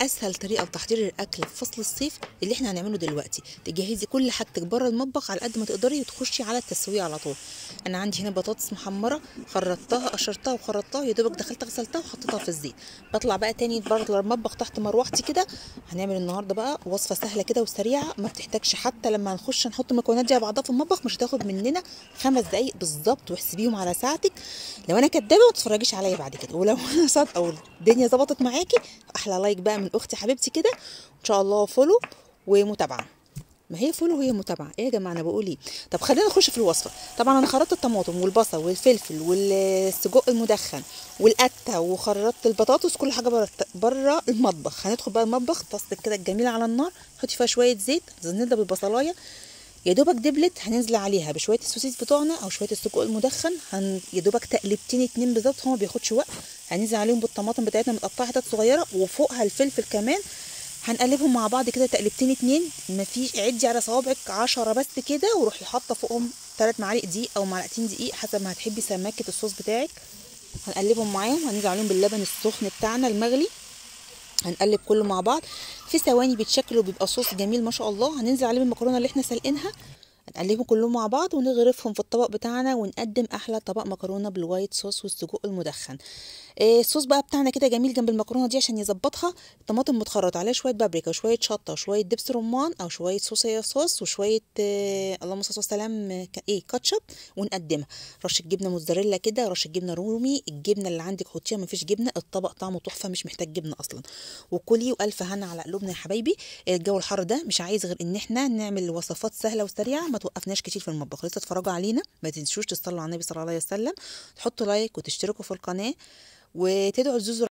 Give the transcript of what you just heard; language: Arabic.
اسهل طريقه لتحضير الاكل في فصل الصيف اللي احنا هنعمله دلوقتي. تجهزي كل حاجتك بره المطبخ على قد ما تقدري وتخشي على التسويه على طول. انا عندي هنا بطاطس محمره، خرطتها قشرتها وخرطتها، يا دوبك دخلت غسلتها وحطيتها في الزيت. بطلع بقى تاني بره المطبخ تحت مروحتي كده. هنعمل النهارده بقى وصفه سهله كده وسريعه، ما بتحتاجش حتى لما نخش نحط المكونات دي على بعضها في المطبخ مش هتاخد مننا 5 دقايق بالظبط، واحسبيهم على ساعتك. لو انا كدابه ما تتفرجيش عليا بعد كده، ولو انا صادقه والدنيا ظبطت معاكي احلى لايك بقى من اختي حبيبتي كده ان شاء الله، فولو ومتابعه. ما هي فولو وهي متابعه، ايه يا جماعه انا بقول ايه؟ طب خلينا نخش في الوصفه. طبعا انا خرطت الطماطم والبصل والفلفل والسجق المدخن والقته، وخرطت البطاطس، كل حاجه بره المطبخ. هندخل بقى المطبخ، طاسه كده الجميله على النار، حطي فيها شويه زيت، زنده بالبصلايه يا دوبك دبلت، هننزل عليها بشويه السوسيس بتوعنا او شويه السجق المدخن. يا دوبك تقلبتين 2 بالظبط، هو ما بياخدش وقت. هننزل عليهم بالطماطم بتاعتنا متقطعه حتت صغيره، وفوقها الفلفل كمان. هنقلبهم مع بعض كده تقلبتين 2. مفيش، عدي على صوابعك 10 بس كده، وروحي حاطه فوقهم 3 معالق دقيق او معلقتين دقيق حسب ما هتحبي سماكه الصوص بتاعك. هنقلبهم معاهم، هننزل عليهم باللبن السخن بتاعنا المغلي. هنقلب كله مع بعض في ثواني، بيتشكل وبيبقى صوص جميل ما شاء الله. هننزل عليه بالمكرونه اللي احنا سلقينها، هنقلبهم كلهم مع بعض ونغرفهم في الطبق بتاعنا، ونقدم احلى طبق مكرونه بالوايت صوص والسجق المدخن. الصوص بقى بتاعنا كده جميل جنب المكرونه دي عشان يظبطها. الطماطم متخرط عليها شويه بابريكا وشويه شطه وشويه دبس رمان او شويه صوصيه صوص وشويه اللهم صل وسلام كاتشب. ونقدمها رشه جبنه موتزاريلا كده، رشه جبنه رومي، الجبنه اللي عندك حطيها، مفيش جبنه الطبق طعمه تحفه مش محتاج جبنه اصلا. وكلي والف هنا على قلوبنا يا حبايبي. الجو الحر ده مش عايز غير ان احنا نعمل وصفات سهله وسريعه، ما توقفناش كتير في المطبخ. لسه اتفرجوا علينا، ما تنسوش تصلوا على النبي صلى الله عليه وسلم، تحطوا لايك وتشتركوا في القناه وتدعوا الزوز